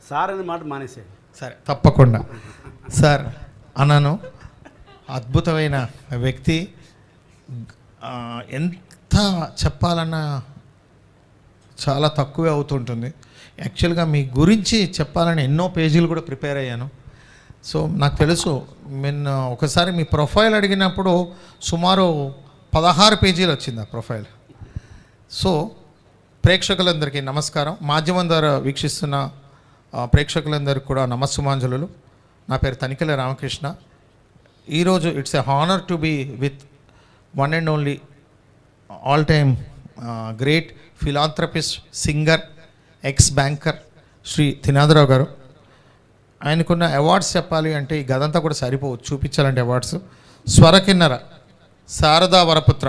Sir అనే మాట మానేసాడు. సరే తప్పకుండా సార్ అన్నాను. అద్భుతమైన వ్యక్తి. ఎంత చెప్పాలన్నా చాలా తక్కువే అవుతుంటుంది. యాక్చువల్గా మీ గురించి చెప్పాలని ఎన్నో పేజీలు కూడా ప్రిపేర్ అయ్యాను. సో నాకు తెలుసు, నేను ఒకసారి మీ ప్రొఫైల్ అడిగినప్పుడు సుమారు 16 పేజీలు వచ్చింది ఆ ప్రొఫైల్. సో ప్రేక్షకులందరికీ నమస్కారం. మాధ్యమం ద్వారా వీక్షిస్తున్న ప్రేక్షకులందరికీ కూడా నమస్సుమాంజలులు. నా పేరు తనికెల రామకృష్ణ. ఈరోజు it's a honour to be with one and only all time great philanthropist, singer, ex banker Shri Trinatharao garu. ఆయనకున్న అవార్డ్స్ చెప్పాలి అంటే ఈ గదంతా కూడా సరిపోవచ్చు, చూపించాలంటే అవార్డ్స్. స్వరకిన్నర శారదా వరపుత్ర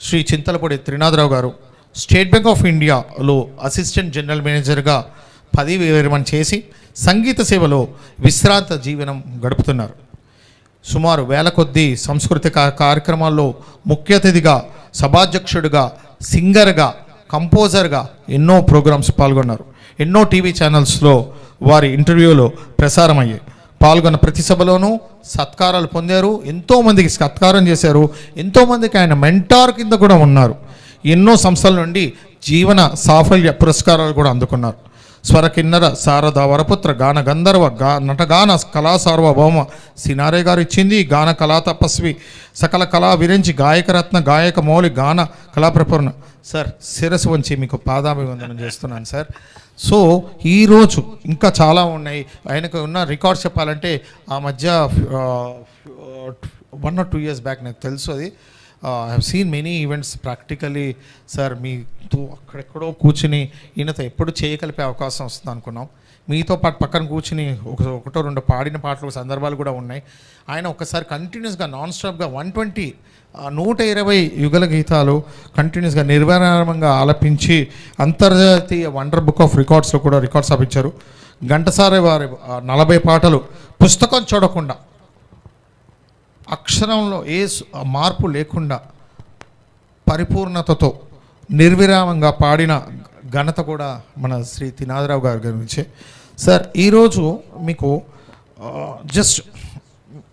శ్రీ చింతలపూడి త్రినాథరావు గారు స్టేట్ బ్యాంక్ ఆఫ్ ఇండియాలో అసిస్టెంట్ జనరల్ మేనేజర్గా పదవి విరమణ చేసి సంగీత సేవలో విశ్రాంత జీవనం గడుపుతున్నారు. సుమారు వేల కొద్దీ సాంస్కృతిక కార్యక్రమాల్లో ముఖ్య అతిథిగా, సభాధ్యక్షుడిగా, సింగర్గా, కంపోజర్గా ఎన్నో ప్రోగ్రామ్స్ పాల్గొన్నారు. ఎన్నో టీవీ ఛానల్స్లో వారి ఇంటర్వ్యూలో ప్రసారం అయ్యాయి. పాల్గొన్న ప్రతి సభలోనూ సత్కారాలు పొందారు. ఎంతోమందికి సత్కారం చేశారు. ఎంతోమందికి ఆయన మెంటార్ కింద కూడా ఉన్నారు. ఎన్నో సంస్థల నుండి జీవన సాఫల్య పురస్కారాలు కూడా అందుకున్నారు. స్వరకిన్నర శారదా వరపుత్ర, గాన గంధర్వ, నటగాన కళా సార్వభౌమ సినారే గారు ఇచ్చింది. గాన కళా తపస్వి, సకల కళా విరించి, గాయకరత్న, గాయక మౌలి, గాన కళాప్రపూర్ణ. సార్ శిరస్సు వంచి మీకు పాదాభివందనం చేస్తున్నాను సార్. సో ఈరోజు ఇంకా చాలా ఉన్నాయి. ఆయనకు ఉన్న రికార్డ్స్ చెప్పాలంటే ఆ మధ్య 1 or 2 years బ్యాక్ నాకు తెలుసు అది. I have seen many events practically. Sir మీతో అక్కడెక్కడో కూర్చుని ఈయనతో ఎప్పుడు చేయగలిపే అవకాశం వస్తుంది అనుకున్నాం. మీతో పాటు పక్కన కూర్చుని ఒకటో రెండో పాడిన పాటలు సందర్భాలు కూడా ఉన్నాయి. ఆయన ఒకసారి కంటిన్యూస్గా నాన్ స్టాప్గా 120 యుగల గీతాలు కంటిన్యూస్గా నిర్విరామంగా ఆలపించి అంతర్జాతీయ వండర్ బుక్ ఆఫ్ రికార్డ్స్లో కూడా రికార్డ్ సాధించారు. ఘంటసారి వారి 40 పాటలు పుస్తకం చూడకుండా, అక్షరంలో ఏ మార్పు లేకుండా పరిపూర్ణతతో నిర్విరామంగా పాడిన ఘనత కూడా మన శ్రీ త్రినాథరావు గారి గురించే. సార్ ఈరోజు మీకు జస్ట్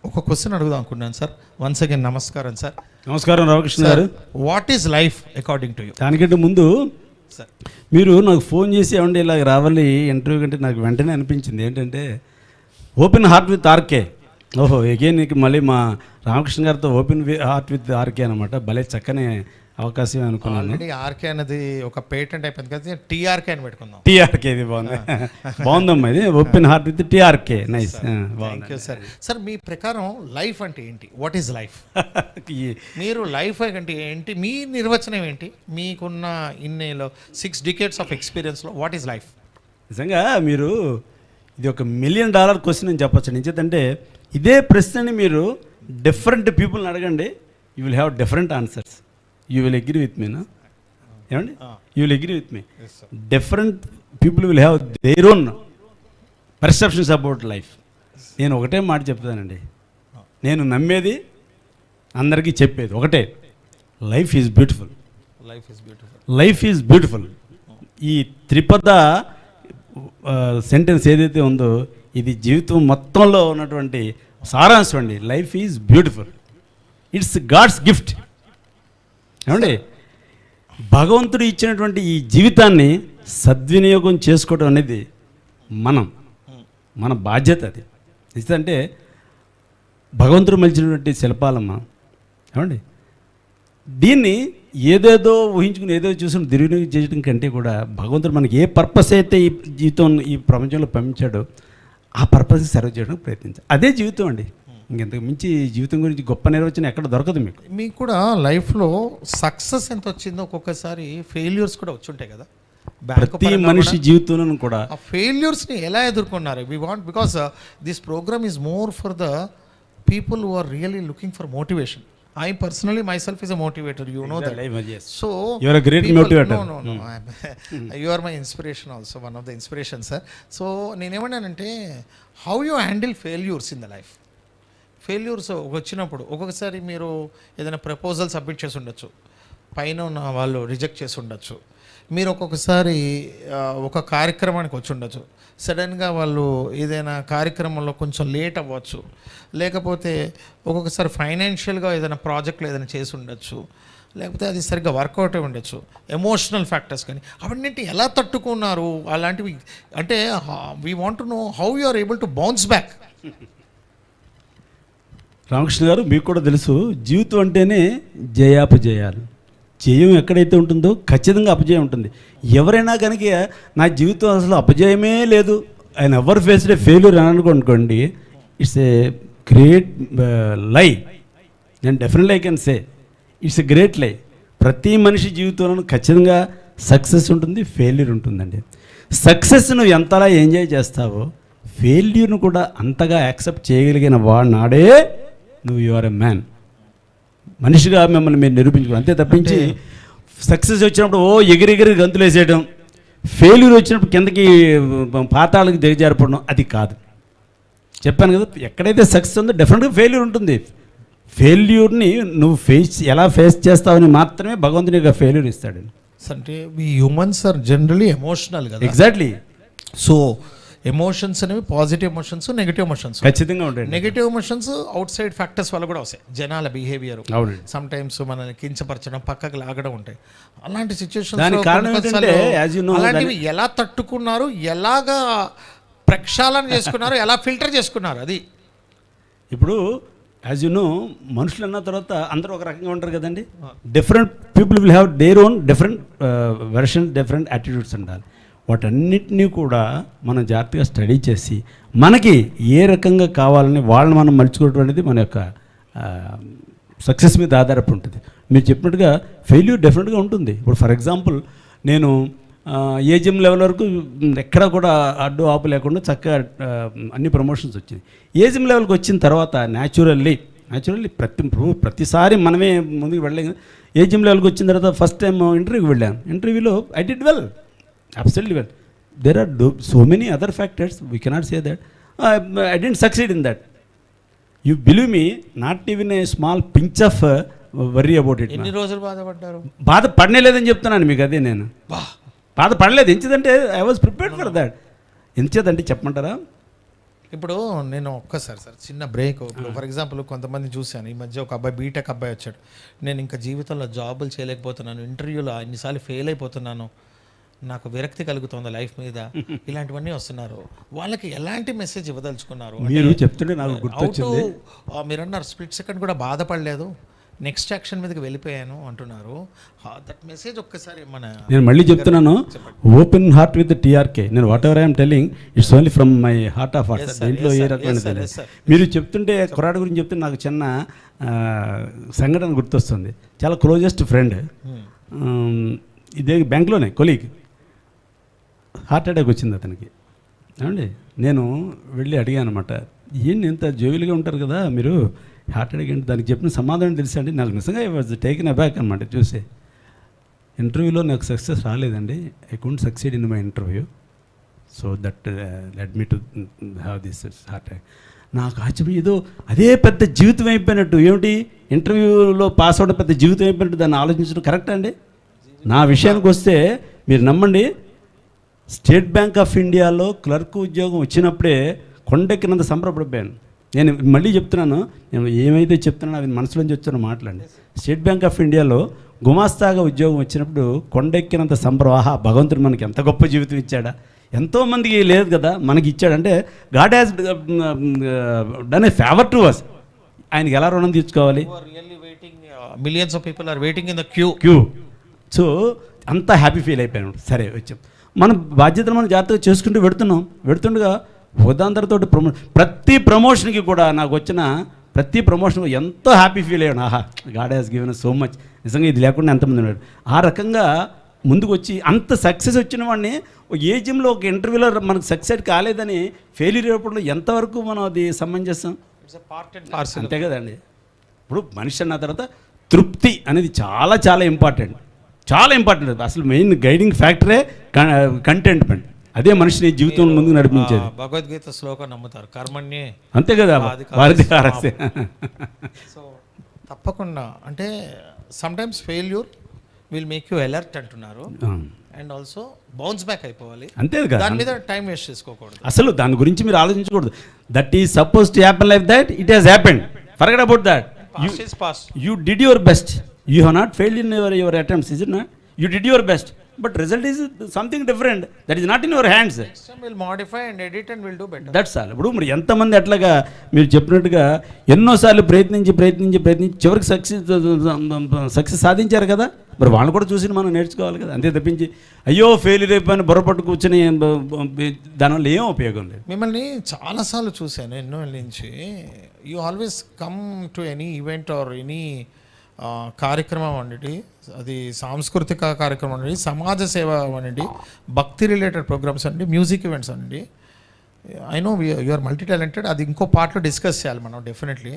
ఒక క్వశ్చన్ అడుగుదాం అనుకున్నాను సార్. వన్స్ అగైన్ నమస్కారం సార్. నమస్కారం రామకృష్ణ గారు. What is life according to you? దానికంటే ముందు సార్ మీరు నాకు ఫోన్ చేసి ఏమంటే ఇలా రావాలి ఇంటర్వ్యూ కంటే నాకు వెంటనే అనిపించింది ఏంటంటే ఓపెన్ హార్ట్ విత్ ఆర్కే. ఓహో ఎగైన్ నీకు మళ్ళీ మా రామకృష్ణ గారితో ఓపెన్ హార్ట్ విత్ ఆర్కే అనమాట. భలే చక్కని అవకాశం అనుకున్నాను. ఆల్రెడీ ఆర్కే అనేది ఒక పేటెంట్ అయిపోయింది కదా, టీఆర్కే అని పెట్టుకుందాం. టీఆర్కే ఇది బాగుంది. బాగుందమ్మా ఇది open heart with TRK. Nice. Thank you sir. Sir మీ ప్రకారం లైఫ్ అంటే ఏంటి? What is life? మీరు లైఫ్ అంటే ఏంటి? మీ నిర్వచనం ఏంటి? మీకున్న ఇన్నేలో 6 decades ఆఫ్ ఎక్స్పీరియన్స్లో వాట్ ఈజ్ లైఫ్? నిజంగా మీరు ఇది ఒక $1 million క్వశ్చన్ అని చెప్పచ్చు. నిజంటే ఇదే ప్రశ్నని మీరు డిఫరెంట్ పీపుల్ని అడగండి, you will have different answers. You will agree with me నా ఏమండి? You will agree with me. Different people will have their own perceptions about life. నేను ఒకటే మాట చెప్తానండి, నేను నమ్మేది అందరికీ చెప్పేది ఒకటే, life is beautiful. Life is beautiful. Life is beautiful. ఈ త్రిపద సెంటెన్స్ ఏదైతే ఉందో ఇది జీవితం మొత్తంలో ఉన్నటువంటి సారాంశం అండి. Life is beautiful. It's God's gift. ఏమండి, భగవంతుడు ఇచ్చినటువంటి ఈ జీవితాన్ని సద్వినియోగం చేసుకోవడం అనేది మన బాధ్యత. అది ఎందుకంటే భగవంతుడు మలిచినటువంటి శిల్పాలమ్మ. ఏమండి, దీన్ని ఏదేదో ఊహించుకుని ఏదో చూసుకుని దుర్వినియోగం చేయడం కంటే కూడా భగవంతుడు మనకి ఏ పర్పస్ అయితే ఈ జీవితం ఈ ప్రపంచంలో పంపించాడో ఆ పర్పస్ని సర్వ్ చేయడానికి ప్రయత్నించాలి. అదే జీవితం అండి. ఇంకెంతకు మించి జీవితం గురించి గొప్ప నిర్వచనం ఎక్కడ దొరకదు మీకు. మీకు కూడా లైఫ్లో సక్సెస్ ఎంత వచ్చిందో ఒక్కొక్కసారి ఫెయిల్యూర్స్ కూడా వచ్చి ఉంటాయి కదా. ప్రతి మనిషి జీవితంలో కూడా ఆ ఫెయిల్యూర్స్ని ఎలా ఎదుర్కొన్నారు? We want because this programme is more for the people who are really looking for motivation. I personally myself is a motivator, you know that. Yes. So you are a great motivator. No. You are my inspiration also, one of the inspirations, sir. So నేను ఏమన్నానంటే how you handle failures in the life. Failures వచ్చినప్పుడు ఒక్కొక్కసారి మీరు ఏదైనా proposal submit చేసి ఉండొచ్చు, పైన ఉన్న వాళ్ళు రిజెక్ట్ చేసి ఉండొచ్చు, మీరు ఒక్కొక్కసారి ఒక కార్యక్రమానికి వచ్చి ఉండొచ్చు, సడన్గా వాళ్ళు ఏదైనా కార్యక్రమంలో కొంచెం లేట్ అవ్వచ్చు, లేకపోతే ఒక్కొక్కసారి ఫైనాన్షియల్గా ఏదైనా ప్రాజెక్ట్లో ఏదైనా చేసి ఉండొచ్చు, లేకపోతే అది సరిగ్గా వర్కౌట్ అయి ఉండొచ్చు, ఎమోషనల్ ఫ్యాక్టర్స్ కానీ అవన్నింటి ఎలా తట్టుకున్నారు అలాంటివి, అంటే we want to know how you are able to bounce back. Ramakrishna garu, మీకు కూడా తెలుసు, జీవితం అంటేనే జయాపజయాలు. జయం ఎక్కడైతే ఉంటుందో ఖచ్చితంగా అపజయం ఉంటుంది. ఎవరైనా కనుక నా జీవితం అసలు అపజయమే లేదు, ఆయన ఎవరు ఫేస్డ్ ఫెయిల్యూర్ అని అనుకోండి, ఇట్స్ ఏ గ్రేట్ లై. నేను definitely I can say it's a great లై. ప్రతి మనిషి జీవితంలో ఖచ్చితంగా సక్సెస్ ఉంటుంది, ఫెయిల్యూర్ ఉంటుందండి. సక్సెస్ నువ్వు ఎంతలా ఎంజాయ్ చేస్తావో ఫెయిల్యూర్ను కూడా అంతగా యాక్సెప్ట్ చేయగలిగిన నాడే నువ్వు యు ఆర్ ఎ మ్యాన్. మనిషిగా మిమ్మల్ని మీరు నిరూపించుకోవాలి, అంతే తప్పించి సక్సెస్ వచ్చినప్పుడు ఎగిరెగిరి గంతులు వేసేయడం, ఫెయిల్యూర్ వచ్చినప్పుడు కిందకి పాతాళకి దిగజారిపోవడం, అది కాదు. చెప్పాను కదా, ఎక్కడైతే సక్సెస్ ఉందో డెఫినెట్గా ఫెయిల్యూర్ ఉంటుంది. ఫెయిల్యూర్ని నువ్వు ఎలా ఫేస్ చేస్తావని మాత్రమే భగవంతునిగా ఫెయిల్యూర్ ఇస్తాడు. అంటే వి హ్యూమన్స్ ఆర్ జనరలీ ఎమోషనల్ కదా. ఎగ్జాక్ట్లీ. సో ఎమోషన్స్ అనేవి పాజిటివ్ ఎమోషన్స్, నెగిటివ్ ఎమోషన్స్ ఖచ్చితంగా ఉంటాయి. Negative emotions out side factors వల్ల కూడా వస్తాయి. జనాల బిహేవియర్, సమ్ టైమ్స్ మనల్ని కించపరచడం, పక్కకు లాగడం ఉంటాయి. అలాంటి సిచ్యువేషన్స్ అలాంటివి ఎలా తట్టుకున్నారు, ఎలాగా ప్రక్షాళన చేసుకున్నారు, ఎలా ఫిల్టర్ చేసుకున్నారు? అది ఇప్పుడు యాజ్ యు నో, మనుషులు అన్న తర్వాత అందరూ ఒక రకంగా ఉంటారు కదండి. Different people will have their own different version, different attitudes ఉండాలి. వాటన్నిటినీ కూడా మనం జాగ్రత్తగా స్టడీ చేసి మనకి ఏ రకంగా కావాలని వాళ్ళని మనం మలుచుకోవడం అనేది మన యొక్క సక్సెస్ మీద ఆధారపడి ఉంటుంది. మీరు చెప్పినట్టుగా ఫెయిల్యూర్ డెఫినెట్గా ఉంటుంది. ఇప్పుడు ఫర్ ఎగ్జాంపుల్, నేను ఏజిఎం లెవెల్ వరకు ఎక్కడ కూడా అడ్డు ఆపు లేకుండా చక్కగా అన్ని ప్రమోషన్స్ వచ్చినాయి. ఏజిఎం లెవెల్కి వచ్చిన తర్వాత న్యాచురల్లీ ప్రతిసారి మనమే ముందుకు వెళ్ళలేము. ఏజిఎం లెవెల్కి వచ్చిన తర్వాత ఫస్ట్ టైం ఇంటర్వ్యూకి వెళ్ళాను. ఇంటర్వ్యూలో I did well, absolutely well. There are so many other factors, we cannot say that I didn't succeed in that. You believe me, not even a small pinch of worry about it. ఎన్ని రోజులు బాధపడ్డారు? బాధపడలేదని చెప్తున్నాను మీకు. అదే నేను బాధపడలేదు. ఎంచేదంటే I was prepared for that. ఎంచేదంటే చెప్పమంటారా? ఇప్పుడు నేను ఒక్కసారి సార్ చిన్న బ్రేక్. ఫర్ ఎగ్జాంపుల్, కొంతమంది చూశాను ఈ మధ్య, ఒక అబ్బాయి బీటెక్ అబ్బాయి వచ్చాడు, నేను ఇంకా జీవితంలో జాబులు చేయలేకపోతున్నాను, ఇంటర్వ్యూలో ఎన్నిసార్లు ఫెయిల్ అయిపోతున్నాను, నాకు విరక్తి కలుగుతుంది లైఫ్ మీద, ఇలాంటివన్నీ వస్తున్నారు. వాళ్ళకి ఎలాంటి మెసేజ్ ఇవ్వదలుచుకున్నారు? మీరు చెప్తుంటే నాకు గుర్తొచ్చింది. మీరు అన్నారు స్ప్లిట్ సెకండ్ కూడా బాధపడలేదు, నెక్స్ట్ యాక్షన్ మీదకి వెళ్ళిపోయాను అంటున్నారు. దట్ మెసేజ్ ఒక్కసారి నేను మళ్ళీ చెప్తున్నాను, ఓపెన్ హార్ట్ విత్ టీఆర్కే. నేను what ever I'm telling it's only from my heart of heart. దీంట్లో ఏ రకమైన మీరు చెప్తుంటే కుర్రాడు గురించి చెప్తుంటే నాకు చిన్న సంఘటన గుర్తొస్తుంది. చాలా క్లోజెస్ట్ ఫ్రెండ్, ఇదే బ్యాంక్లోనే కొలీగ్, హార్ట్ అటాక్ వచ్చింది అతనికి. ఏమండి, నేను వెళ్ళి అడిగాను అనమాట, ఏంటి ఎంత జోవిల్గా ఉంటారు కదా మీరు, హార్ట్ అటాక్ ఏంటి? దానికి చెప్పిన సమాధానం తెలుసా అండి? నాకు నిజంగా ఐ వాజ్ టేకెన్ అబ్యాక్ అనమాట చూసి. ఇంటర్వ్యూలో నాకు సక్సెస్ రాలేదండి, I couldn't succeed in my interview, so that lead me to have this heart attack. నాకు ఆశ్చర్యం, ఏదో అదే పెద్ద జీవితం అయిపోయినట్టు. ఏమిటి, ఇంటర్వ్యూలో పాస్ అవడం పెద్ద జీవితం అయిపోయినట్టు దాన్ని ఆలోచించడం కరెక్ట్ అండి? నా విషయానికి వస్తే మీరు నమ్మండి, స్టేట్ బ్యాంక్ ఆఫ్ ఇండియాలో క్లర్క్ ఉద్యోగం వచ్చినప్పుడే కొండెక్కినంత సంబరపడిపోయాను. నేను మళ్ళీ చెప్తున్నాను, నేను ఏమైతే చెప్తున్నానో అవి మనసులోంచి వచ్చానో మాట్లాడండి. స్టేట్ బ్యాంక్ ఆఫ్ ఇండియాలో గుమాస్తాగా ఉద్యోగం వచ్చినప్పుడు కొండెక్కినంత సంబరం. ఆహా, భగవంతుడు మనకి ఎంత గొప్ప జీవితం ఇచ్చాడా, ఎంతోమందికి లేదు కదా, మనకి ఇచ్చాడంటే God has done a favour to us. ఆయనకి ఎలా రుణం తీర్చుకోవాలి? Millions of people are waiting in the queue. So అంతా హ్యాపీ ఫీల్ అయిపోయాను. సరే వచ్చాం, మన బాధ్యతలు మనం జాగ్రత్తగా చేసుకుంటూ వెడుతుండగా హోదాంతరతో ప్రతి ప్రమోషన్కి కూడా నాకు వచ్చిన ప్రతి ప్రమోషన్ ఎంతో హ్యాపీ ఫీల్ అయ్యాను. ఆహా, God has given so much, నిజంగా ఇది లేకుండా ఎంతమంది ఉన్నాడు. ఆ రకంగా ముందుకు వచ్చి అంత సక్సెస్ వచ్చిన వాడిని ఏ జిమ్లో ఒక ఇంటర్వ్యూలో మనకు సక్సెస్ కాలేదని ఫెయిల్యూర్ అయినప్పుడు ఎంతవరకు మనం అది సమంజసం? అంతే కదండి. ఇప్పుడు మనిషి అన్న తర్వాత తృప్తి అనేది చాలా చాలా ఇంపార్టెంట్. అసలు మెయిన్ గైడింగ్ ఫ్యాక్టరే కంటెంట్మెంట్. అదే మనిషిని జీవితం ముందుకు నడిపించేది. భగవద్గీత శ్లోకం నమ్ముతారు, కర్మణ్యే అంతే కదా, సో తప్పకుండా. అంటే sometimes failure will make you alert అంటున్నారు. అండ్ ఆల్సో బౌన్స్ బ్యాక్ అయిపోవాలి. అంతే కదా, దాని మీద టైం వేస్ట్ చేసుకోకూడదు. అసలు దాని గురించి మీరు ఆలోచించకూడదు. That is suppose to happen like that, it has happened, forget about that. Past is past. You did your best, you have not failed in your attempts, is it not? You did your best, but result is something different, that is not in your hands. Next time we'll modify and edit and we'll do better. That's all. ఇప్పుడు మరి ఎంతమంది అట్లాగా మీరు చెప్పినట్టుగా ఎన్నోసార్లు ప్రయత్నించి చివరికి success సాధించారు కదా, మరి వాళ్ళు కూడా చూసి మనం నేర్చుకోవాలి కదా. అంతే తప్పించి అయ్యో ఫెయిల్యూర్ అయిపోయిన బుర్రపట్టు కూర్చొని దానివల్ల ఏం ఉపయోగం లేదు. మిమ్మల్ని చాలాసార్లు చూశాను ఎన్నో ఏళ్ళ నుంచి. You always come to any event or any కార్యక్రమం అనండి, అది సాంస్కృతిక కార్యక్రమం అనండి, సమాజ సేవ అనండి, భక్తి రిలేటెడ్ ప్రోగ్రామ్స్ అండి, మ్యూజిక్ ఈవెంట్స్ అండి. I know you are multi talented, అది ఇంకో పార్ట్లో డిస్కస్ చేయాలి మనం definitely.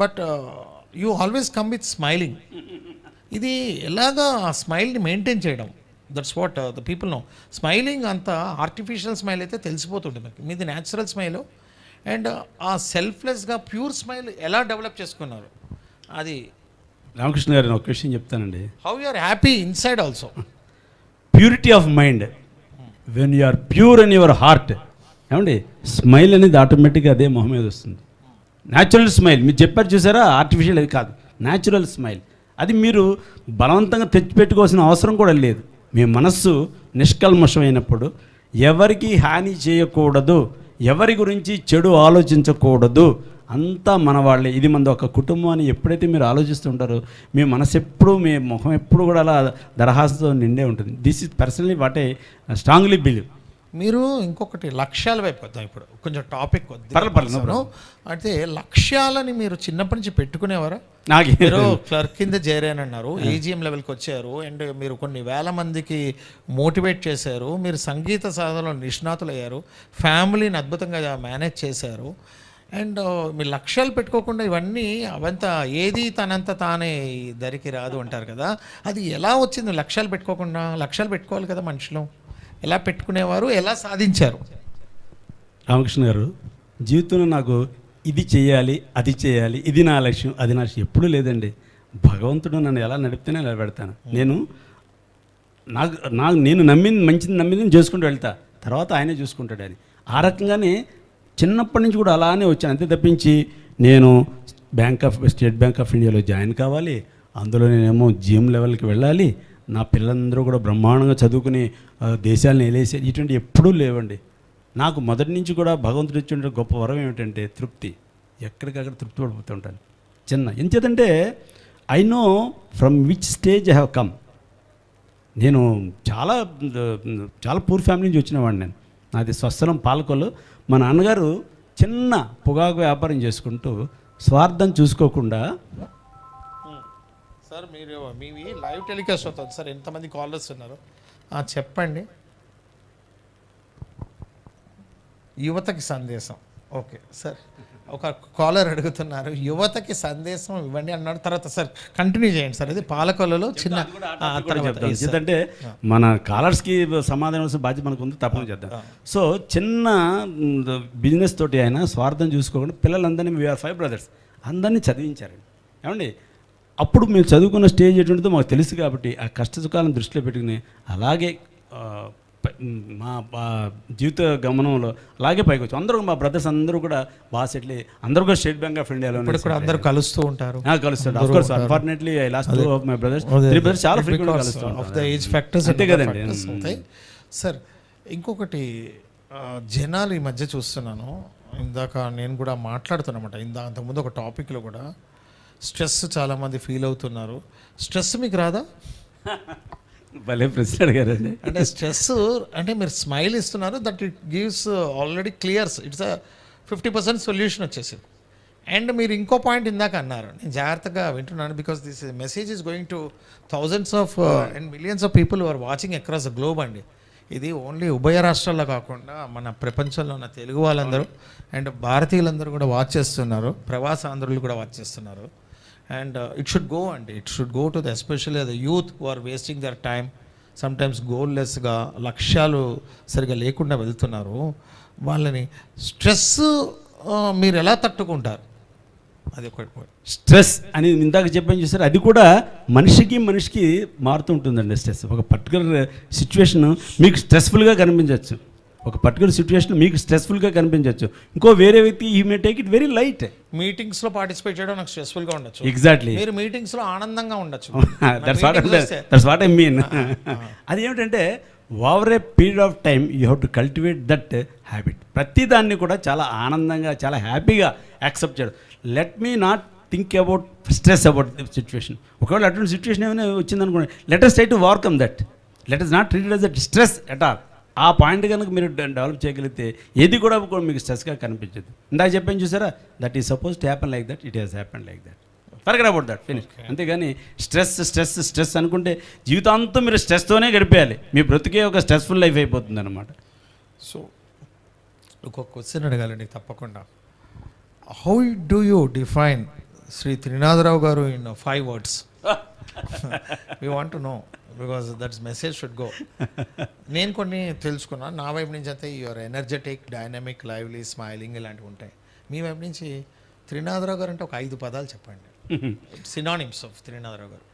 But you always come with smiling. ఇది ఎలాగా ఆ స్మైల్ని మెయింటైన్ చేయడం, that's what the people know. Smiling అంతా ఆర్టిఫిషియల్ స్మైల్ అయితే తెలిసిపోతుంది మనకి, మీది న్యాచురల్ స్మైల్. అండ్ ఆ సెల్ఫ్లెస్గా ప్యూర్ స్మైల్ ఎలా డెవలప్ చేసుకున్నారు అది. రామకృష్ణ గారు ఒక విషయం చెప్తానండి. How you are happy inside also. Purity of mind, when you are pure in your heart, ఏమండి స్మైల్ అనేది ఆటోమేటిక్గా అదే మొహం మీద వస్తుంది. న్యాచురల్ స్మైల్ మీరు చెప్పారు చూసారా, ఆర్టిఫిషియల్ అది కాదు, న్యాచురల్ స్మైల్. అది మీరు బలవంతంగా తెచ్చిపెట్టుకోవాల్సిన అవసరం కూడా లేదు. మీ మనస్సు నిష్కల్మషమైనప్పుడు, ఎవరికి హాని చేయకూడదు, ఎవరి గురించి చెడు ఆలోచించకూడదు, అంతా మన వాళ్ళే, ఇది మనది ఒక కుటుంబం అని ఎప్పుడైతే మీరు ఆలోచిస్తుంటారో మీ మనసు ఎప్పుడు, మీ ముఖం ఎప్పుడు కూడా అలా దరహాసంతో నిండే ఉంటుంది. This is personally what I strongly believe. మీరు ఇంకొకటి లక్ష్యాల వైపు వద్దాం. ఇప్పుడు కొంచెం టాపిక్ పర్లేదు. అయితే లక్ష్యాలని మీరు చిన్నప్పటి నుంచి పెట్టుకునేవారా? నాకే మీరు క్లర్క్ కింద చేరానన్నారు, ఏజీఎం లెవెల్కి వచ్చారు, అండ్ మీరు కొన్ని వేల మందికి మోటివేట్ చేశారు, మీరు సంగీత సాధనలో నిష్ణాతులయ్యారు, ఫ్యామిలీని అద్భుతంగా మేనేజ్ చేశారు. అండ్ మీ లక్ష్యాలు పెట్టుకోకుండా ఇవన్నీ అవంతా ఏది తనంత తానే దరికి రాదు అంటారు కదా, అది ఎలా వచ్చింది? లక్ష్యాలు పెట్టుకోకుండా, లక్ష్యాలు పెట్టుకోవాలి కదా మనుషులు, ఎలా పెట్టుకునేవారు, ఎలా సాధించారు? రామకృష్ణ గారు, జీవితంలో నాకు ఇది చేయాలి, అది చేయాలి, ఇది నా లక్ష్యం, అది నా లక్ష్యం ఎప్పుడూ లేదండి. భగవంతుడు నన్ను ఎలా నడిపితేనే అలా పెడతాను. నేను నమ్మింది, మంచిది నమ్మింది చేసుకుంటూ వెళ్తా, తర్వాత ఆయనే చూసుకుంటాడు అని. ఆ రకంగానే చిన్నప్పటి నుంచి కూడా అలానే వచ్చాను. అంతే తప్పించి నేను స్టేట్ బ్యాంక్ ఆఫ్ ఇండియాలో జాయిన్ కావాలి, అందులో నేనేమో జిఎం లెవెల్కి వెళ్ళాలి, నా పిల్లలందరూ కూడా బ్రహ్మాండంగా చదువుకుని దేశాలను వెళ్ళేసి ఇటువంటి ఎప్పుడూ లేవండి. నాకు మొదటి నుంచి కూడా భగవంతుడు ఇచ్చిన గొప్ప వరం ఏమిటంటే తృప్తి. ఎక్కడికక్కడ తృప్తి పడిపోతూ ఉంటాను. ఎంచేతంటే I know from which stage I have come. నేను చాలా పూర్ ఫ్యామిలీ నుంచి వచ్చినవాడిని. నేను నాది స్వస్థలం పాలకొల్లు. మా నాన్నగారు చిన్న పొగాకు వ్యాపారం చేసుకుంటూ స్వార్థం చూసుకోకుండా. సార్ మీరు మీవి లైవ్ టెలికాస్ట్ అవుతుంది సార్, ఎంతమంది కాలర్స్ ఉన్నారు చెప్పండి. యువతకి సందేశం. ఓకే సార్, ఒక కాలర్ అడుగుతున్నారు యువతకి సందేశం ఇవ్వండి అన్నాడు. తర్వాత సార్ కంటిన్యూ చేయండి సార్. ఇది పాలకొల్లలో చిన్న ఎందుకంటే మన కాలర్స్కి సమాధానం బాధ్యత మనకు ఉంది, తప్పని చేద్దాం. సో చిన్న బిజినెస్ తోటి ఆయన స్వార్థం చూసుకోకుండా పిల్లలందరినీ వీఆర్ 5 brothers అందరినీ చదివించారండి. ఏమండి అప్పుడు మేము చదువుకున్న స్టేజ్ ఎటువంటిదో మాకు తెలుసు కాబట్టి ఆ కష్ట సుఖాలను దృష్టిలో పెట్టుకుని అలాగే మా జీవిత గమనంలో అలాగే పైకి వచ్చి అందరూ మా బ్రదర్స్ అందరూ కూడా బాగా సెటిల్, అందరూ కూడా స్టేట్ బ్యాంక్ ఆఫ్ ఇండియాలో అందరూ కలుస్తూ ఉంటారు. కలుస్తారు. Of course unfortunately I last 2 of my brothers, 3 brothers చాలా ఫ్రీక్వెంట్గా కలుస్తాం. ఆఫ్ ద ఏజ్ ఫ్యాక్టర్స్ అంతే కదండి. సార్ ఇంకొకటి జనాలు ఈ మధ్య చూస్తున్నాను, ఇందాక నేను కూడా మాట్లాడుతున్నమాట, అంతకుముందు ఒక టాపిక్లో కూడా స్ట్రెస్ చాలామంది ఫీల్ అవుతున్నారు. స్ట్రెస్ మీకు రాదా? భలే ప్రశ్న అడిగారండి. అంటే స్ట్రెస్ అంటే మీరు స్మైల్ ఇస్తున్నారు, that it gives already clears, it's 50% solution వచ్చేసింది. అండ్ మీరు ఇంకో పాయింట్ ఇందాక అన్నారు, నేను జాగ్రత్తగా వింటున్నాను, because this message is going to thousands of and millions of people are watching across the globe అండి. ఇది ఓన్లీ ఉభయ రాష్ట్రాల్లో కాకుండా మన ప్రపంచంలో ఉన్న తెలుగు వాళ్ళందరూ అండ్ భారతీయులందరూ కూడా వాచ్ చేస్తున్నారు, ప్రవాసాంధ్రులు కూడా వాచ్ చేస్తున్నారు. అండ్ ఇట్ షుడ్ గో అండి, it should go to the especially the youth who are wasting their time, sometimes గోల్లెస్గా, లక్ష్యాలు సరిగా లేకుండా వెళ్తున్నారు. వాళ్ళని స్ట్రెస్ మీరు ఎలా తట్టుకుంటారు? అది ఒక స్ట్రెస్ అని ఇందాక చెప్పాను చూసారు, అది కూడా మనిషికి మారుతూ ఉంటుందండి. స్ట్రెస్ ఒక పర్టికులర్ సిచ్యువేషన్ మీకు స్ట్రెస్ఫుల్గా కనిపించవచ్చు, ఒక పర్టికులర్ సిచ్యువేషన్ మీకు స్ట్రెస్ఫుల్గా కనిపించవచ్చు, ఇంకో వేరే వ్యక్తి you may take it very light. మీటింగ్స్లో పార్టిసిపేట్ చేయడం నాకు స్ట్రెస్ఫుల్గా ఉండొచ్చు, ఎగ్జాక్ట్లీ మీరు మీటింగ్స్లో ఆనందంగా ఉండొచ్చు. That's what I mean. అది ఏమిటంటే over a period of time you have to cultivate that habit. ప్రతిదాన్ని కూడా చాలా ఆనందంగా చాలా హ్యాపీగా యాక్సెప్ట్ చేయడం. Let me not think about stress about the situation. ఒకవేళ అటువంటి సిచ్యువేషన్ ఏమైనా వచ్చిందనుకోండి, let us try to overcome that. Let us not treat us that stress at all. ఆ పాయింట్ కనుక మీరు డెవలప్ చేయగలిగితే ఏది కూడా మీకు స్ట్రెస్గా కనిపించదు. ఇందాక చెప్పాను చూసారా, that is suppose to happen like that, it has happen like that. Forget about that, finish. అంతేగాని స్ట్రెస్ అనుకుంటే జీవితాంతం మీరు స్ట్రెస్తోనే గడిపేయాలి. మీ బ్రతికే ఒక స్ట్రెస్ఫుల్ లైఫ్ అయిపోతుంది అనమాట. సో ఒక క్వశ్చన్ అడగాలండి తప్పకుండా. How do you define Shri Trinatharao గారు in 5 words? We want to know because that's message should go. నేను కొన్ని తెలుసుకున్నాను నా వైపు నుంచి. అయితే your energetic, dynamic, lively, smiling ఇలాంటివి ఉంటాయి. మీ వైపు నుంచి త్రినాథరావు గారు అంటే ఒక 5 పదాలు చెప్పండి, సినానిమ్స్ ఆఫ్ త్రినాథరావు గారు.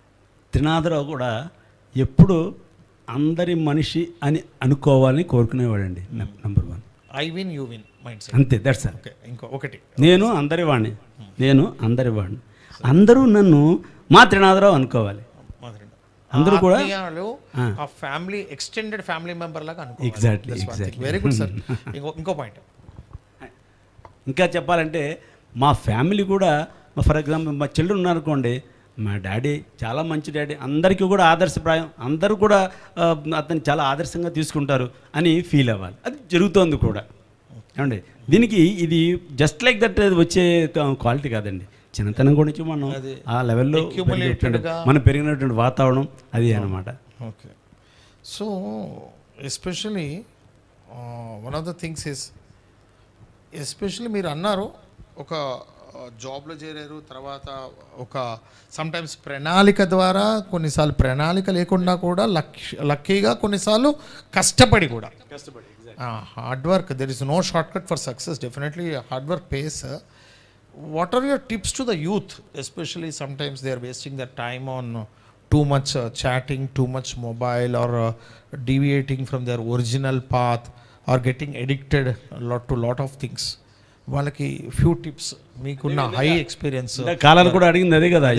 త్రినాథరావు కూడా ఎప్పుడు అందరి మనిషి అని అనుకోవాలని కోరుకునేవాడండి. Number 1. I win you win mindset. అంతే, దట్స్ ఆల్. ఓకే, ఒకటి నేను అందరి వాడిని, అందరూ నన్ను మా త్రినాథరావు అనుకోవాలి. అందరూ కూడా ఆ ఫ్యామిలీ, ఎక్స్టెండెడ్ ఫ్యామిలీ మెంబర్ లాగా అనుకో. ఎగ్జాక్ట్లీ. Very good sir. ఇంకో పాయింట్ ఇంకా చెప్పాలంటే మా ఫ్యామిలీ కూడా, ఫర్ ఎగ్జాంపుల్ మా చిల్డ్రన్ ఉన్నారనుకోండి, మా డాడీ చాలా మంచి డాడీ, అందరికీ కూడా ఆదర్శప్రాయం, అందరూ కూడా అతన్ని చాలా ఆదర్శంగా తీసుకుంటారు అని ఫీల్ అవ్వాలి. అది జరుగుతోంది కూడా. ఏమండి, దీనికి ఇది జస్ట్ లైక్ దట్ వచ్చే క్వాలిటీ కాదండి. చిన్నతనం గురించి మనం ఆ లెవెల్లో మనం పెరిగినటువంటి వాతావరణం అది అన్నమాట. Okay. So especially one of the things is, especially మీరు అన్నారు ఒక జాబ్లో చేరారు, తర్వాత ఒక సమ్టైమ్స్ ప్రణాళిక ద్వారా, కొన్నిసార్లు ప్రణాళిక లేకుండా కూడా లక్కీగా, కొన్నిసార్లు కష్టపడి కూడా. Hard work, there is no shortcut for success. Definitely hard work pays. What are your tips to the youth? Especially sometimes they are wasting their time on too much chatting, too much mobile, or deviating from their original path, or getting addicted to lot of things. వాళ్ళకి few tips మీకున్న high experience. కాలాలు కూడా అడిగింది అదే కదా,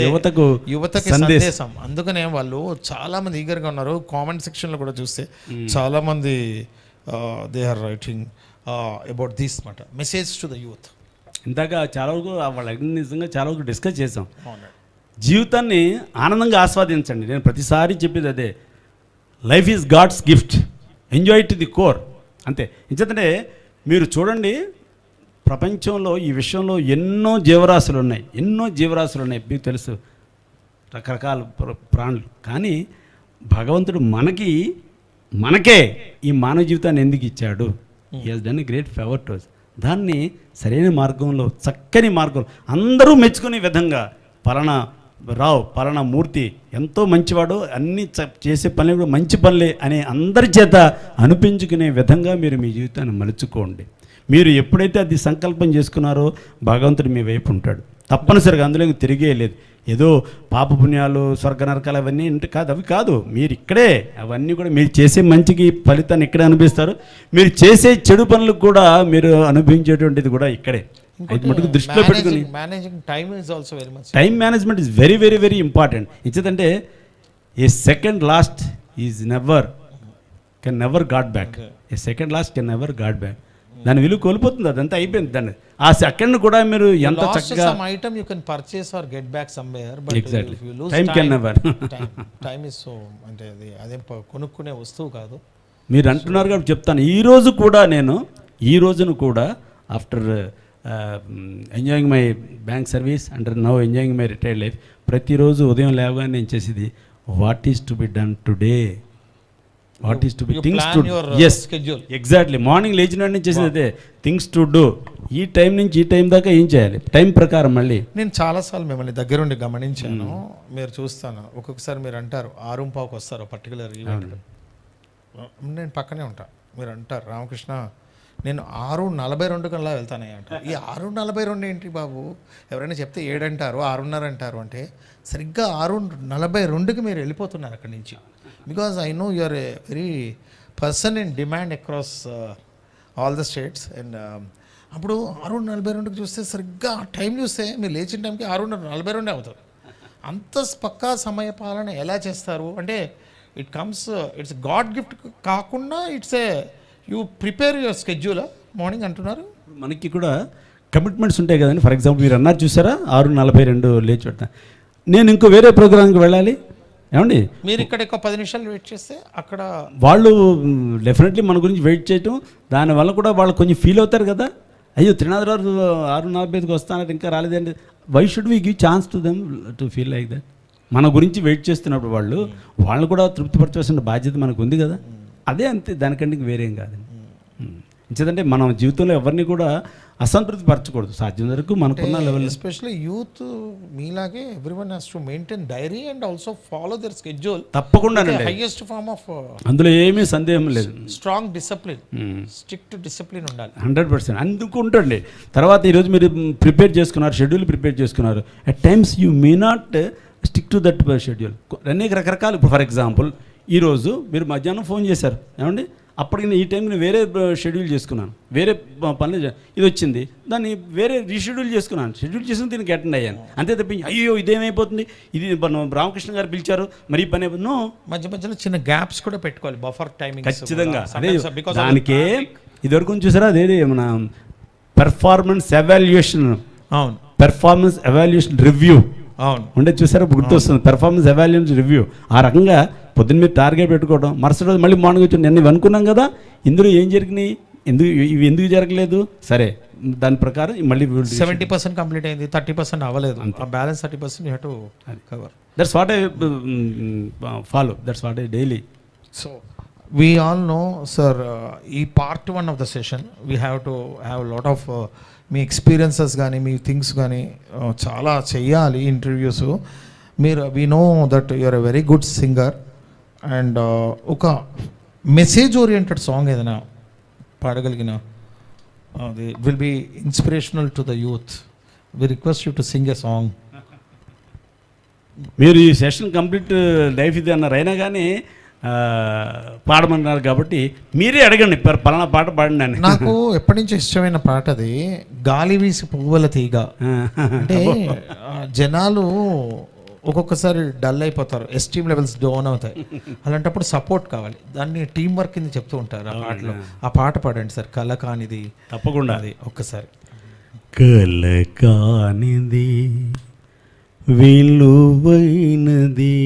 యువతకి సందేశం. అందుకనే వాళ్ళు చాలా మంది ఈగర్గా ఉన్నారు. కామెంట్ సెక్షన్లో కూడా చూస్తే చాలా మంది they are writing about this మాట, మెసేజ్ టు ద యూత్. ఇందాక చాలా వరకు వాళ్ళ నిజంగా చాలా వరకు డిస్కస్ చేసాం. జీవితాన్ని ఆనందంగా ఆస్వాదించండి. నేను ప్రతిసారి చెప్పేది అదే, life is God's gift, enjoy to the core. అంతే. ఎందుకంటే మీరు చూడండి, ప్రపంచంలో ఈ విషయంలో ఎన్నో జీవరాశులు ఉన్నాయి, మీకు తెలుసు, రకరకాల ప్రాణులు. కానీ భగవంతుడు మనకే ఈ మానవ జీవితాన్ని ఎందుకు ఇచ్చాడు? He has done a great favour to us. దాన్ని సరైన మార్గంలో, చక్కని మార్గం, అందరూ మెచ్చుకునే విధంగా, పలానా మూర్తి ఎంతో మంచివాడు, అన్ని చేసే పనులు కూడా మంచి పనులే అని అందరి చేత అనిపించుకునే విధంగా మీరు మీ జీవితాన్ని మలుచుకోండి. మీరు ఎప్పుడైతే అది సంకల్పం చేసుకున్నారో భగవంతుడు మీ వైపు ఉంటాడు తప్పనిసరిగా. అందులో తిరిగే లేదు. ఏదో పాపపుణ్యాలు, స్వర్గ నరకాలు అవన్నీ అవి కాదు. మీరు ఇక్కడే అవన్నీ కూడా మీరు చేసే మంచికి ఫలితాన్ని ఇక్కడే అనుభవిస్తారు. మీరు చేసే చెడు పనులకు కూడా మీరు అనుభవించేటువంటిది కూడా ఇక్కడే. మటుకు దృష్టిలో పెట్టుకుని time management is very very very important. ఇచ్చేదంటే a second lost can never got back. దాని విలువ కోల్పోతుంది, అదంతా అయిపోయింది. దాన్ని ఆ సెకండ్ కూడా మీరు ఎంత చక్కగా item you can purchase or get back somewhere, but exactly time can never. Time is so, అంటే అదే కొనుక్కునే వస్తువు కాదు. మీరు అంటున్నారు కాబట్టి చెప్తాను. ఈ రోజును కూడా after enjoying my bank service and now enjoying my retired life, ప్రతిరోజు ఉదయం లేవగానే నేను చేసేది what is to be done today, what is to be things to do. Yes, exactly. Morning లేచిన నుంచి చేసేది అదే, థింగ్స్ టు డూ. ఈ టైం నుంచి ఈ టైం దాకా ఏం చేయాలి, టైం ప్రకారం. మళ్ళీ నేను చాలాసార్లు మిమ్మల్ని దగ్గరుండి గమనించాను. మీరు చూస్తాను, ఒక్కొక్కసారి మీరు అంటారు 6:15కి వస్తారు పర్టికులర్ ఈవెంట్, నేను పక్కనే ఉంటా. మీరు అంటారు, రామకృష్ణ నేను 6:42 కల్లా వెళ్తానయ్యా అంట. ఈ 6:42 ఏంటి బాబు, ఎవరైనా చెప్తే 7 అంటారు, 6:30 అంటారు, అంటే సరిగ్గా 6:42కి మీరు వెళ్ళిపోతున్నారు అక్కడి నుంచి. Because I know you are a very person in demand across all the states. And అప్పుడు 6:42కి చూస్తే సరిగ్గా టైం చూస్తే మీరు లేచిన టైంకి 6:42 అవుతుంది. అంత పక్కా సమయ పాలన ఎలా చేస్తారు అంటే ఇట్స్ గాడ్ గిఫ్ట్ కాకుండా it's a you prepare your schedule morning అంటున్నారు. మనకి కూడా కమిట్మెంట్స్ ఉంటాయి కదండి. ఫర్ ఎగ్జాంపుల్ మీరు అన్నారు చూసారా 6:42 లేచి పెడతా, నేను ఇంకో వేరే ప్రోగ్రామ్కి వెళ్ళాలి ఏమండి, మీరు ఇక్కడ ఒక 10 నిమిషాలు వెయిట్ చేస్తే అక్కడ వాళ్ళు డెఫినెట్లీ మన గురించి వెయిట్ చేయటం, దానివల్ల కూడా వాళ్ళు కొంచెం ఫీల్ అవుతారు కదా, అయ్యో త్రినాథరావు 6:45కి వస్తానంటే ఇంకా రాలేదండి. Why should we give chance to them to feel like that. మన గురించి వెయిట్ చేస్తున్నప్పుడు వాళ్ళు కూడా తృప్తిపరచాల్సిన బాధ్యత మనకు ఉంది కదా. అదే అంతే, దానికంటే ఇంక వేరేం కాదండి. ఎందుకంటే మనం జీవితంలో ఎవరిని కూడా అసంతృప్తి పరచకూడదు, సాధ్యం వరకు మనకున్న లెవెల్. ఎస్పెషల్లీ యూత్ మీలాగే everyone has to maintain diary and also follow their schedule. తప్పకుండా హైయెస్ట్ ఫార్మ్ ఆఫ్, అందులో ఏమీ సందేహం లేదు. స్ట్రాంగ్ డిసిప్లిన్, స్ట్రిక్ట్ డిసిప్లిన్ ఉండాలి 100%. అందుకు ఉంటుంది. తర్వాత ఈరోజు మీరు ప్రిపేర్ చేసుకున్నారు, షెడ్యూల్ ప్రిపేర్ చేసుకున్నారు, at times you may not stick to that schedule. అనేక రకరకాలు. ఇప్పుడు ఫర్ ఎగ్జాంపుల్ ఈరోజు మీరు మధ్యాహ్నం ఫోన్ చేశారు ఏమండి, అప్పటికి నేను ఈ టైం నేను వేరే షెడ్యూల్ చేసుకున్నాను, వేరే పనులు ఇది వచ్చింది, దాన్ని వేరే రీషెడ్యూల్ చేసుకున్నాను, షెడ్యూల్ చేసుకుని దీనికి అటెండ్ అయ్యాను. అంతే తప్పించి అయ్యో ఇదేమైపోతుంది, ఇది రామకృష్ణ గారు పిలిచారు మరి ఈ పని అయిపోతుంది. మధ్య మధ్యలో చిన్న గ్యాప్స్ కూడా పెట్టుకోవాలి, బఫర్ టైమింగ్. ఖచ్చితంగా. అదే దానికే ఇదివరకు చూసారా, అదేది మన పెర్ఫార్మెన్స్ ఎవాల్యుయేషన్, అవును, పెర్ఫార్మెన్స్ ఎవాల్యుయేషన్ రివ్యూ, అవును ఉండే చూసారా, గుర్తొస్తుంది పెర్ఫార్మెన్స్ ఎవాల్యుయేషన్ రివ్యూ. ఆ రకంగా పొద్దున్న మీరు టార్గెట్ పెట్టుకోవడం, మరుసటి రోజు మళ్ళీ మార్నింగ్ వచ్చి నేను అనుకున్నాం కదా, ఇందులో ఏం జరిగినాయి, ఇవి ఎందుకు జరగలేదు, సరే దాని ప్రకారం మళ్ళీ 70% కంప్లీట్ అయింది, 30% అవ్వలేదు, ఆ balance 30% you have to cover. That's what I follow, that's what I daily. So we all know sir, ఈ part 1 of the session we have to have lot of మీ ఎక్స్పీరియన్సెస్ కానీ మీ థింగ్స్ కానీ చాలా చెయ్యాలి ఇంటర్వ్యూస్. మీరు we know that you are a very good singer and ఒక మెసేజ్ ఓరియంటెడ్ సాంగ్ ఏదైనా పాడగలిగిన అది will be inspirational to the youth. We request you to sing a song. మీరు ఈ సెషన్ కంప్లీట్ లైఫ్ ఇది అన్నారు, అయినా కానీ పాడమన్నారు కాబట్టి మీరే అడగండి పలానా పాట పాడండి అని. నాకు ఎప్పటి నుంచి ఇష్టమైన పాట అది, గాలి వీసి పువ్వుల తీగ. అంటే జనాలు ఒక్కొక్కసారి డల్ అయిపోతారు, ఎస్టీమ్ లెవెల్స్ డౌన్ అవుతాయి, అలాంటప్పుడు సపోర్ట్ కావాలి, దాన్ని టీం వర్క్ కింద చెప్తూ ఉంటారు ఆ పాటలో. ఆ పాట పాడండి సార్, కల కానిది. తప్పకుండా. అది ఒక్కసారి. కల కానిది విలువైనది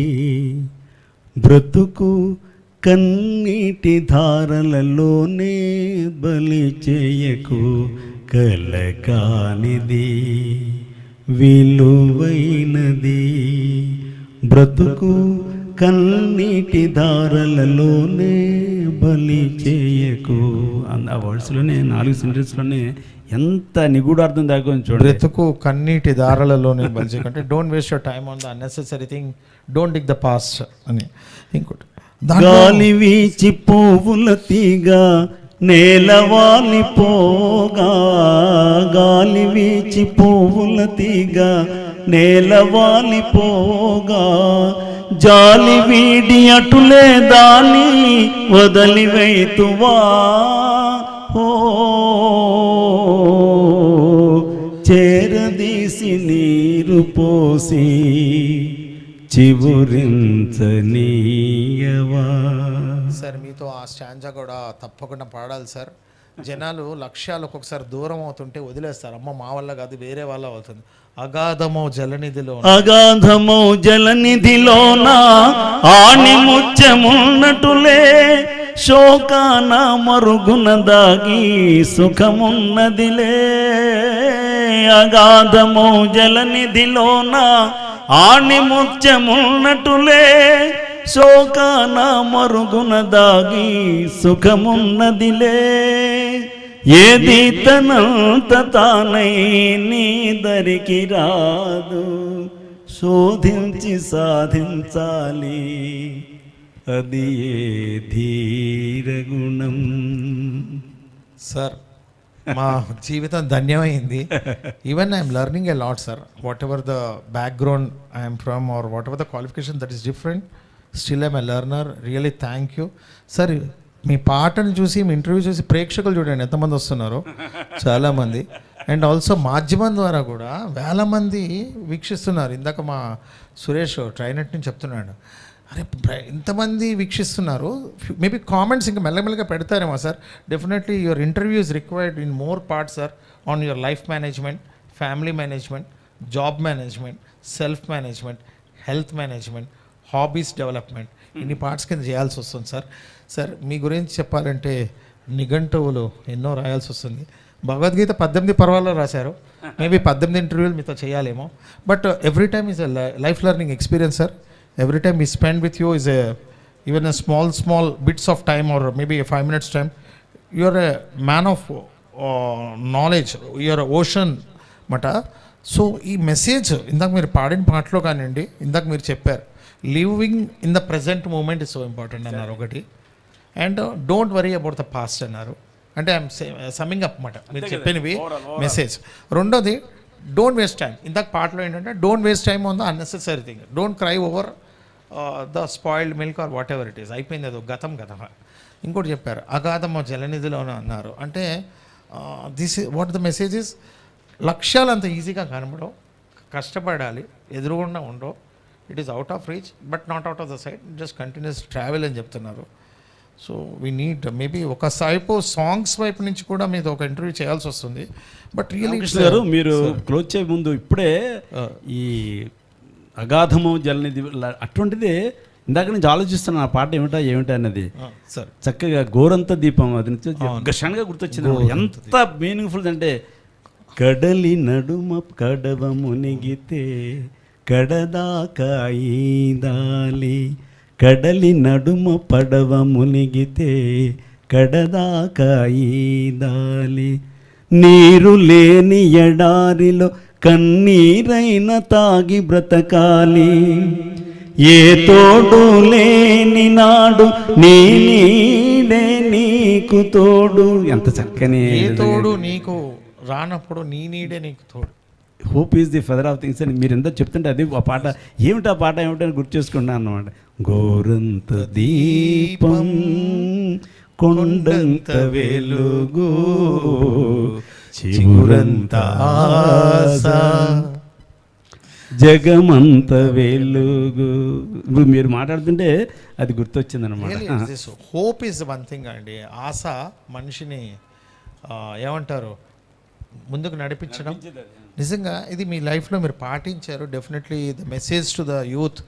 బ్రతుకు కన్నీటి ధారలలోనే బలి చేయకు, కల కానిది విలువైనది బ్రతుకు కన్నీటి ధారలలోనే బలి చేయకు. ఆ వర్డ్స్లోనే 4 సెంటెన్స్లోనే ఎంత నిగూఢార్థం దాకా చూడండి. బ్రతుకు కన్నీటి దారాలలోనే బలి చేయకంటే don't waste your time on the unnecessary thing, don't dig the past అని. ఇంకోటి, గాలి వీచి పువ్వుల తీగ నేలవాలి పోగా, గాలి వీచి పువ్వుల తీగ నేలవాలి పోగా, జాలి వీడి అటులే దాని వదిలివేతువా, చేరదీసి నీరు పోసి చివురించనీయవా. సార్ మీతో ఆ స్టాంజా కూడా తప్పకుండా పాడాలి సార్. జనాలు లక్ష్యాలు ఒక్కొక్కసారి దూరం అవుతుంటే వదిలేస్తారు, అమ్మ మా వల్ల కాదు వేరే వాళ్ళ అవుతుంది. అగాధమో జలనిధిలో, అగాధమో జలనిధిలోన ఆని ముత్యమున్నటులే, శోకాన మరుగున దాగి సుఖమున్నదిలే. అగాధమో జలనిధిలోన ఆని ముత్యమున్నటులే, శోకాన మరుగున దాగి సుఖమున్నదిలే. ఏది తనంత తానై నీ దరికి రాదు, శోధించి సాధించాలి అది ఏ ధీర గుణం. సార్ మా జీవితం ధన్యమైంది. Even I'm learning a lot sir. Whatever the background I'm from or whatever the qualification that is different, still I'm a learner. Really thank you sir. మీ పాటను చూసి, మీ ఇంటర్వ్యూ చూసి ప్రేక్షకులు చూడండి ఎంతమంది వస్తున్నారో, చాలామంది. అండ్ ఆల్సో మాధ్యమం ద్వారా కూడా వేల మంది వీక్షిస్తున్నారు. ఇందాక మా సురేష్ ట్రైనట్ నుంచి చెప్తున్నాడు, అరే ఇంతమంది వీక్షిస్తున్నారు. మేబీ కామెంట్స్ ఇంకా మెల్లమెల్లగా పెడతారేమో sir. Definitely your interview is required in more parts sir, on your life management, family management, job management, self management, health management, hobbies development, ఇన్ని పార్ట్స్ కింద చేయాల్సి వస్తుంది సార్. సార్ మీ గురించి చెప్పాలంటే నిఘంటువులు ఎన్నో రాయాల్సి వస్తుంది. భగవద్గీత 18 పర్వాల్లో రాశారు. మేబీ 18 ఇంటర్వ్యూలు మీతో చేయాలేమో. But every time is a life learning experience sir. Every time we spend with you is even a small bits of time or maybe a 5 minutes time. You are a man of knowledge. You are an ocean మాట. So ఈ message ఇందాక మీరు పాడిన పాటలో కానివ్వండి, ఇందాక మీరు చెప్పారు living in the present moment is so important అన్నారు ఒకటి. And don't worry about the past అన్నారు. అంటే ఐఎమ్ సమ్మింగ్ అప్ మాట మీరు చెప్పినవి మెసేజ్. రెండోది డోంట్ వేస్ట్ టైం. ఇందాక పాటలో ఏంటంటే don't waste time on the unnecessary thing. Don't cry over the spoiled milk are what ever it is. అయిపోయింది అది గతం కదా. ఇంకోటి చెప్పారు అగాధమ జలనిధిలోనే అన్నారు. అంటే this what the message is, లక్ష్యాలు అంత ఈజీగా కనబడవు, కష్టపడాలి, ఎదురుగుండా ఉండవు. It is out of reach but not out of the side, just continuous travel అని చెప్తున్నారు. సో వీ నీడ్ మేబీ ఒక సైపు సాంగ్స్ వైపు నుంచి కూడా మీరు ఒక ఇంటర్వ్యూ చేయాల్సి వస్తుంది. బట్ రియల్లీ గారు మీరు క్లోజ్ చేయ ముందు ఇప్పుడే ఈ అగాధము జలనిధి అటువంటిది ఇందాక నుంచి ఆలోచిస్తున్నాను ఆ పాట ఏమిటా అన్నది. సార్ చక్కగా గోరంత దీపం అది క్షణంగా గుర్తొచ్చింది. ఎంత మీనింగ్ఫుల్ అంటే కడలి నడుమ కడవ మునిగితే కడదాకా ఈదాలి, కడలి నడుమ పడవ మునిగితే కడదాకా ఈదాలి, నీరు లేని ఎడారిలో కన్నీరైన తాగి బ్రతకాలి, ఏ తోడు లేని నాడు నీ నీడే నీకు తోడు. ఎంత చక్కని తోడు నీకు రానప్పుడు నీ నీడే నీకు తోడు. Hope is the feather of things అని మీరు ఎంత చెప్తుంటే అది ఆ పాట ఏమిటి, ఆ పాట ఏమిటని గుర్తు చేసుకున్నాను అన్నమాట. గోరంత దీపం కొండంత వెలుగు చిగురంత ఆశ జగమంత వెలుగు. ఇప్పుడు మీరు మాట్లాడుతుంటే అది గుర్తొచ్చింది అనమాట. హోప్ ఈజ్ వన్ థింగ్ అండి. ఆశ మనిషిని ఏమంటారు ముందుకు నడిపించడం. నిజంగా ఇది మీ లైఫ్లో మీరు పాటించారు. Definitely the message to the youth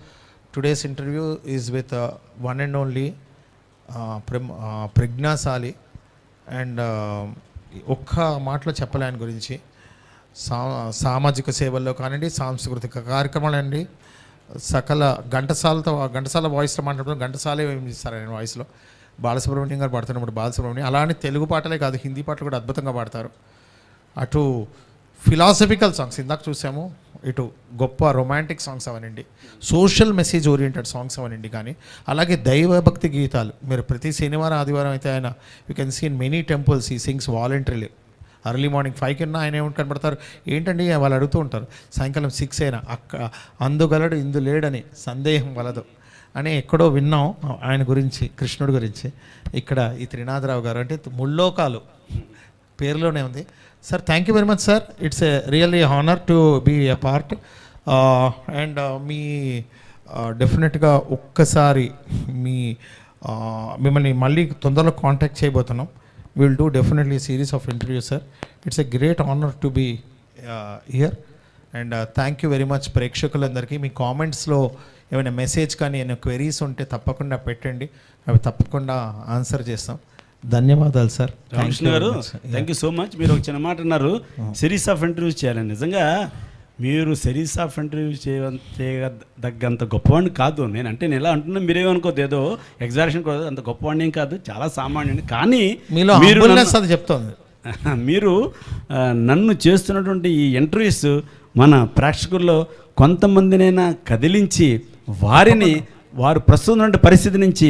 today's interview is with one and only ప్రజ్ఞాశాలి. అండ్ ఒక్క మాటలో చెప్పలే ఆయన గురించి. సామాజిక సేవల్లో కానివ్వండి, సాంస్కృతిక కార్యక్రమాలండి, సకల ఘంటసాల వాయిస్లో మాట్లాడుతున్న ఘంటసాలే ఏం చేస్తారు ఆయన వాయిస్లో. బాలసుబ్రహ్మణ్యం గారు పాడుతున్నప్పుడు బాలసుబ్రహ్మణ్యం, అలానే తెలుగు పాటలే కాదు హిందీ పాటలు కూడా అద్భుతంగా పాడతారు. అటు ఫిలాసఫికల్ సాంగ్స్ ఇందాక చూసాము, ఇటు గొప్ప రొమాంటిక్ సాంగ్స్ అవనండి, సోషల్ మెసేజ్ ఓరియంటెడ్ సాంగ్స్ అవనండి, కానీ అలాగే దైవభక్తి గీతాలు. మీరు ప్రతి శనివారం ఆదివారం అయితే ఆయన you can see in many temples he sings voluntarily. Early morning 5 కన్నా ఆయన ఏమిటి కనబడతారు, ఏంటండి వాళ్ళు అడుగుతూ ఉంటారు. సాయంకాలం 6 అయినా అందుగలడు ఇందు లేడని సందేహం వలదు అని ఎక్కడో విన్నాం ఆయన గురించి, కృష్ణుడి గురించి. ఇక్కడ ఈ త్రినాథరావు గారు అంటే ముల్లోకాలు పేరులోనే ఉంది. Sir thank you very much sir. It's a really honour to be a part. And మీ డెఫినెట్గా ఒక్కసారి మిమ్మల్ని మళ్ళీ తొందరలో కాంటాక్ట్ చేయబోతున్నాం. Will do definitely series of interview sir. It's a great honour to be here. And thank you very much ప్రేక్షకులందరికీ. మీ కామెంట్స్లో ఏమైనా మెసేజ్ కానీ ఏమైనా క్వెరీస్ ఉంటే తప్పకుండా పెట్టండి, అవి తప్పకుండా ఆన్సర్ చేస్తాం. ధన్యవాదాలు sir. Ramakrishna garu thank you so much. మీరు ఒక చిన్న మాట అన్నారు, సిరీస్ ఆఫ్ ఇంటర్వ్యూస్ చేయాలని. నిజంగా మీరు సిరీస్ ఆఫ్ ఇంటర్వ్యూస్ చేయదగ్గంత గొప్పవాడిని కాదు నేను. అంటే నేను ఎలా అంటున్నా మీరేమనుకోదు, ఏదో ఎగ్జాక్షన్ కాదు, అంత గొప్పవాడిని ఏం కాదు, చాలా సామాన్యుని. కానీ మీరు చెప్తోంది మీరు నన్ను చేస్తున్నటువంటి ఈ ఇంటర్వ్యూస్ మన ప్రేక్షకుల్లో కొంతమందినైనా కదిలించి వారు ప్రస్తుతం పరిస్థితి నుంచి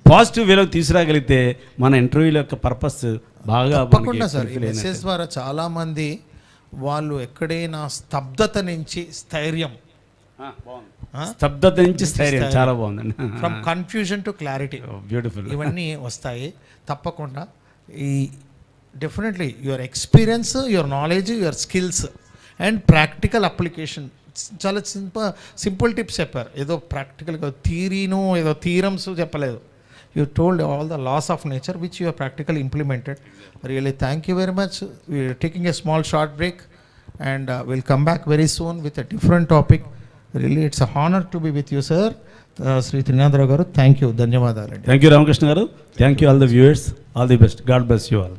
పాజిటివ్ వేలోకి తీసుకురాగలిగితే మన ఇంటర్వ్యూల యొక్క పర్పస్ బాగా తప్పకుండా సార్ ఈ fulfill అయినట్టు. మెసేజ్ ద్వారా చాలామంది వాళ్ళు ఎక్కడైనా స్తబ్దత నుంచి స్థైర్యం, స్తబ్దత నుంచి స్థైర్యం, చాలా బాగుందండి. From confusion to clarity, beautiful. ఇవన్నీ వస్తాయి తప్పకుండా. ఈ definitely your experience, your knowledge, your skills and practical application, చాలా సింపుల్ టిప్స్ చెప్పారు. ఏదో ప్రాక్టికల్గా థియరీను ఏదో థీరమ్స్ చెప్పలేదు. You told all the laws of nature which you are practical implemented. Really thank you very much. We're taking a small short break and will come back very soon with a different topic. Really it's a honour to be with you sir. Shri Trinatharao garu, thank you, ధన్యవాదాలండి. Thank you Ramakrishna garu. Thank you all the viewers. All the best. God bless you all.